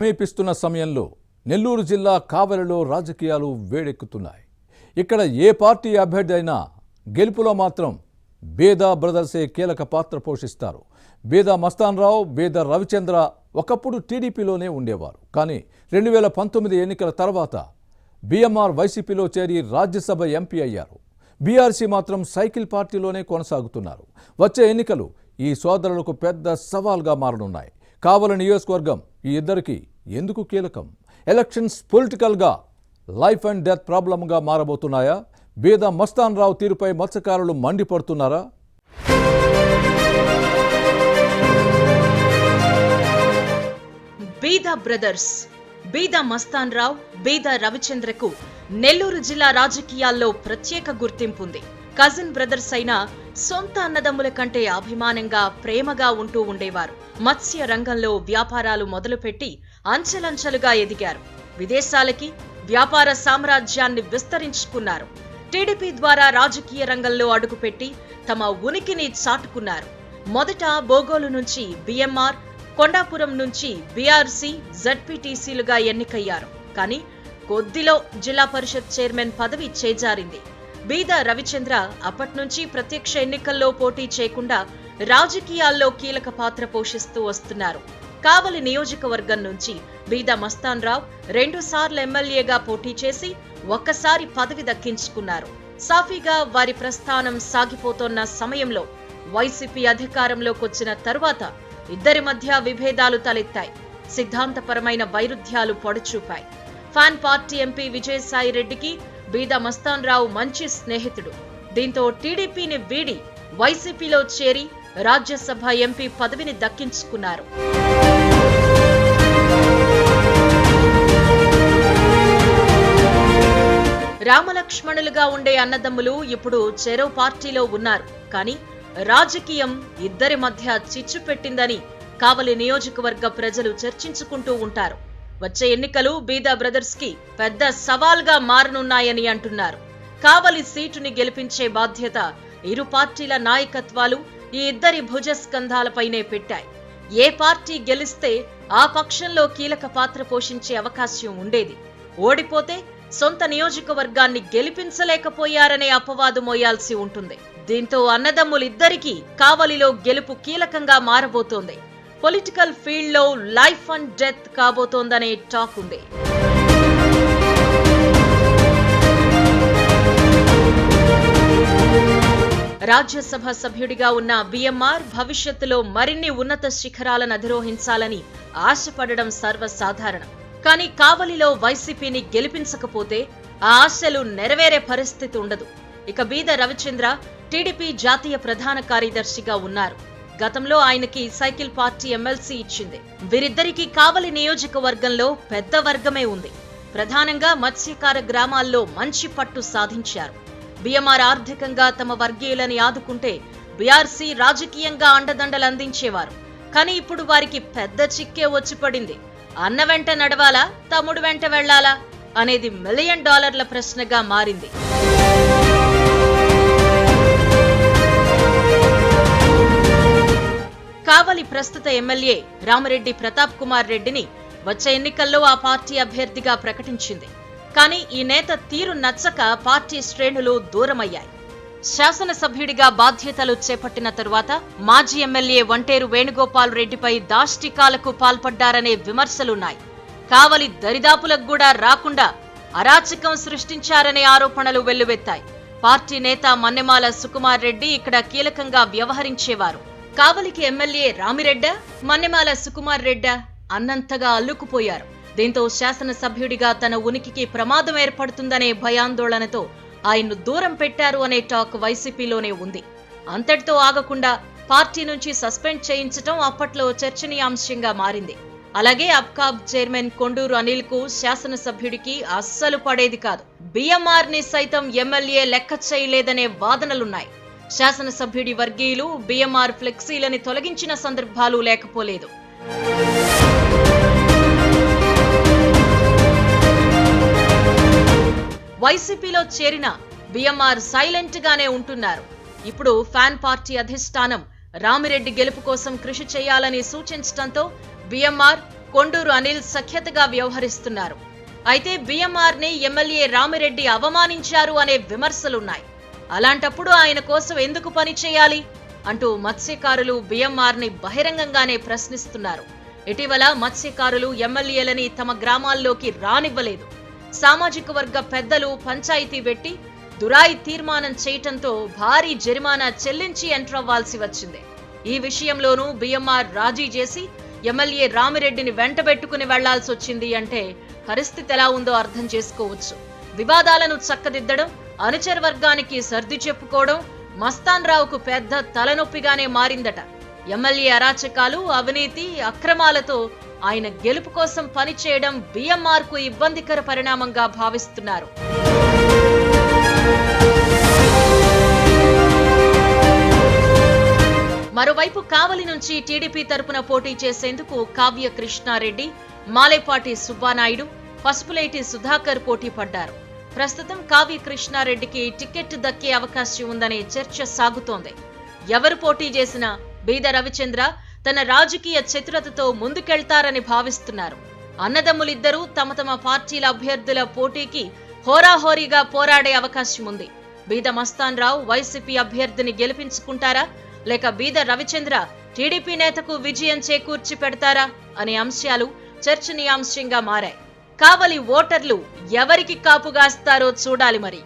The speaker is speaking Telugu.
సమీపిస్తున్న సమయంలో నెల్లూరు జిల్లా కావలిలో రాజకీయాలు వేడెక్కుతున్నాయి. ఇక్కడ ఏ పార్టీ అభ్యర్థి అయినా గెలుపులో మాత్రం బేదా బ్రదర్సే కీలక పాత్ర పోషిస్తారు. బేదా మస్తాన్ రావు, బేదా రవిచంద్ర ఒకప్పుడు టీడీపీలోనే ఉండేవారు. కానీ 2019 ఎన్నికల తర్వాత బీఎంఆర్ వైసీపీలో చేరి రాజ్యసభ ఎంపీ అయ్యారు. బీఆర్సీ మాత్రం సైకిల్ పార్టీలోనే కొనసాగుతున్నారు. వచ్చే ఎన్నికలు ఈ సోదరులకు పెద్ద సవాల్గా మారనున్నాయి. కావలి నియోజకవర్గం ఈ ఇద్దరికి ఎందుకు కీలకం? ఎలక్షన్స్ పొలిటికల్గా లైఫ్ అండ్ డెత్ ప్రాబ్లంగా మారబోతున్నాయా? బేదా మస్తాన్ రావు తీరుపై మత్స్యకారులు మండిపడుతున్నారా? బేదా బ్రదర్స్, బేదా మస్తాన్ రావు, బేదా రవిచంద్రకు నెల్లూరు జిల్లా రాజకీయాల్లో ప్రత్యేక గుర్తింపు ఉంది. కజిన్ బ్రదర్స్ అయినా సొంత అన్నదమ్ముల కంటే అభిమానంగా, ప్రేమగా ఉంటూ ఉండేవారు. మత్స్య రంగంలో వ్యాపారాలు మొదలుపెట్టి అంచెలంచెలుగా ఎదిగారు. విదేశాలకి వ్యాపార సామ్రాజ్యాన్ని విస్తరించుకున్నారు. టీడీపీ ద్వారా రాజకీయ రంగంలో అడుగుపెట్టి తమ ఉనికిని చాటుకున్నారు. మొదట బోగోలు నుంచి బీఎంఆర్, కొండాపురం నుంచి బీఆర్సీ, జడ్పీటీసీలుగా ఎన్నికయ్యారు. కానీ కొద్దిలో జిల్లా పరిషత్ చైర్మన్ పదవి చేజారింది. బేదా రవిచంద్ర అప్పట్నుంచి ప్రత్యక్ష ఎన్నికల్లో పోటీ చేయకుండా రాజకీయాల్లో కీలక పాత్ర పోషిస్తూ వస్తున్నారు. కావలి నియోజకవర్గం నుంచి బేదా మస్తాన్ రావు 2 సార్లు ఎమ్మెల్యేగా పోటీ చేసి ఒక్కసారి పదవి దక్కించుకున్నారు. సాఫీగా వారి ప్రస్థానం సాగిపోతున్న సమయంలో వైసీపీ అధికారంలోకి వచ్చిన తరువాత ఇద్దరి మధ్య విభేదాలు తలెత్తాయి. సిద్ధాంతపరమైన వైరుధ్యాలు పొడచూపాయి. ఫ్యాన్ పార్టీ ఎంపీ విజయసాయి రెడ్డికి బేదా మస్తాన్ రావు మంచి స్నేహితుడు. దీంతో టీడీపీని వీడి వైసీపీలో చేరి రాజ్యసభ ఎంపీ పదవిని దక్కించుకున్నారు. రామలక్ష్మణులుగా ఉండే అన్నదమ్ములు ఇప్పుడు చెరో పార్టీలో ఉన్నారు. కానీ రాజకీయం ఇద్దరి మధ్య చిచ్చు పెట్టిందని కావలి నియోజకవర్గ ప్రజలు చర్చించుకుంటూ ఉంటారు. వచ్చే ఎన్నికలు బేదా బ్రదర్స్ కి పెద్ద సవాల్గా మారనున్నాయని అంటున్నారు. కావలి సీటుని గెలిపించే బాధ్యత ఇరు పార్టీల నాయకత్వాలు ఈ ఇద్దరి భుజస్కంధాలపైనే పెట్టాయి. ఏ పార్టీ గెలిస్తే ఆ పక్షంలో కీలక పాత్ర పోషించే అవకాశం ఉండేది. ఓడిపోతే సొంత నియోజకవర్గాన్ని గెలిపించలేకపోయారనే అపవాదు మోయాల్సి ఉంటుంది. దీంతో అన్నదమ్ములిద్దరికీ కావలిలో గెలుపు కీలకంగా మారబోతోంది. పొలిటికల్ ఫీల్డ్ లో లైఫ్ అండ్ డెత్ కాబోతోందనే టాక్ ఉంది. రాజ్యసభ సభ్యుడిగా ఉన్న బీఎంఆర్ భవిష్యత్తులో మరిన్ని ఉన్నత శిఖరాలను అధిరోహించాలని ఆశపడడం సర్వసాధారణం. కానీ కావలిలో వైసీపీని గెలిపించకపోతే ఆ ఆశలు నెరవేరే పరిస్థితి ఉండదు. ఇక బేదా రవిచంద్ర టీడీపీ జాతీయ ప్రధాన కార్యదర్శిగా ఉన్నారు. గతంలో ఆయనకి సైకిల్ పార్టీ ఎమ్మెల్సీ ఇచ్చింది. వీరిద్దరికీ కావలి నియోజకవర్గంలో పెద్ద వర్గమే ఉంది. ప్రధానంగా మత్స్యకార గ్రామాల్లో మంచి పట్టు సాధించారు. బీఎంఆర్ ఆర్థికంగా తమ వర్గీయులని ఆదుకుంటే బీఆర్సీ రాజకీయంగా అండదండలు అందించేవారు. కానీ ఇప్పుడు వారికి పెద్ద చిక్కే వచ్చి పడింది. అన్న వెంట నడవాలా, తమ్ముడు వెంట వెళ్లాలా అనేది $1 మిలియన్ ప్రశ్నగా మారింది. కావలి ప్రస్తుత ఎమ్మెల్యే రామిరెడ్డి ప్రతాప్ కుమార్ రెడ్డిని వచ్చే ఎన్నికల్లో ఆ పార్టీ అభ్యర్థిగా ప్రకటించింది. కానీ ఈ నేత తీరు నచ్చక పార్టీ శ్రేణులు దూరమయ్యాయి. శాసనసభ్యుడిగా బాధ్యతలు చేపట్టిన తరువాత మాజీ ఎమ్మెల్యే వంటేరు వేణుగోపాల్ రెడ్డిపై దాష్టికాలకు పాల్పడ్డారనే విమర్శలున్నాయి. కావలి దరిదాపులకు కూడా రాకుండా అరాచకం సృష్టించారనే ఆరోపణలు వెల్లువెత్తాయి. పార్టీ నేత మన్నెమాల సుకుమార్ రెడ్డి ఇక్కడ కీలకంగా వ్యవహరించేవారు. కావలికి ఎమ్మెల్యే రామిరెడ్డా, మన్నెమాల సుకుమార్ రెడ్డా అన్నంతగా అల్లుకుపోయారు. దీంతో శాసనసభ్యుడిగా తన ఉనికికి ప్రమాదం ఏర్పడుతుందనే భయాందోళనతో ఆయన్ను దూరం పెట్టారు అనే టాక్ వైసీపీలోనే ఉంది. అంతటితో ఆగకుండా పార్టీ నుంచి సస్పెండ్ చేయించడం అప్పట్లో చర్చనీయాంశంగా మారింది. అలాగే అబ్కాబ్ చైర్మన్ కొండూరు అనిల్ కు శాసనసభ్యుడికి అస్సలు పడేది కాదు. బీఎంఆర్ ని సైతం ఎమ్మెల్యే లెక్క చేయలేదనే వాదనలున్నాయి. శాసనసభ్యుడి వర్గీయులు బీఎంఆర్ ఫ్లెక్సీలని తొలగించిన సందర్భాలు లేకపోలేదు. వైసీపీలో చేరిన బీఎంఆర్ సైలెంట్ గానే ఉంటున్నారు. ఇప్పుడు ఫ్యాన్ పార్టీ అధిష్టానం రామిరెడ్డి గెలుపు కోసం కృషి చేయాలని సూచించడంతో బీఎంఆర్ కొండూరు అనిల్ సఖ్యతగా వ్యవహరిస్తున్నారు. అయితే బీఎంఆర్ని ఎమ్మెల్యే రామిరెడ్డి అవమానించారు అనే విమర్శలున్నాయి. అలాంటప్పుడు ఆయన కోసం ఎందుకు పని చేయాలి అంటూ మత్స్యకారులు బీఎంఆర్ని బహిరంగంగానే ప్రశ్నిస్తున్నారు. ఇటీవల మత్స్యకారులు ఎమ్మెల్యేలని తమ గ్రామాల్లోకి రానివ్వలేదు. సామాజిక వర్గ పెద్దలు పంచాయతీ పెట్టి దురాయి తీర్మానం చేయటంతో భారీ జరిమానా చెల్లించి ఎంటర్ అవ్వాల్సి వచ్చింది. ఈ విషయంలోనూ బీఎంఆర్ రాజీ చేసి ఎమ్మెల్యే రామిరెడ్డిని వెంటబెట్టుకుని వెళ్లాల్సి వచ్చింది అంటే పరిస్థితి ఎలా ఉందో అర్థం చేసుకోవచ్చు. వివాదాలను చక్కదిద్దడం, అనుచర వర్గానికి సర్ది చెప్పుకోవడం మస్తాన్ రావుకు పెద్ద తలనొప్పిగానే మారిందట. ఎమ్మెల్యే అరాచకాలు, అవినీతి, అక్రమాలతో ఆయన గెలుపు కోసం పనిచేయడం బీఎంఆర్ కు ఇబ్బందికర పరిణామంగా భావిస్తున్నారు. మరోవైపు కావలి నుంచి టీడీపీ తరపున పోటీ చేసేందుకు కావ్య కృష్ణారెడ్డి, మాలేపాటి సుబ్బానాయుడు, పసుపులేటి సుధాకర్ పోటీ పడ్డారు. ప్రస్తుతం కావ్య కృష్ణారెడ్డికి టికెట్ దక్కే అవకాశం ఉందనే చర్చ సాగుతోంది. ఎవరు పోటీ చేసినా బీద రవిచంద్ర తన రాజకీయ చతురతతో ముందుకెళ్తారని భావిస్తున్నారు. అన్నదమ్ములిద్దరూ తమ తమ పార్టీల అభ్యర్థుల పోటీకి హోరాహోరీగా పోరాడే అవకాశం ఉంది. బీద మస్తాన్ రావు వైసీపీ అభ్యర్థిని గెలిపించుకుంటారా, లేక బీద రవిచంద్ర టీడీపీ నేతకు విజయం చేకూర్చి పెడతారా అనే అంశాలు చర్చనీయాంశంగా మారాయి. కావలి ఓటర్లు ఎవరికి కాపుగాస్తారో చూడాలి మరి.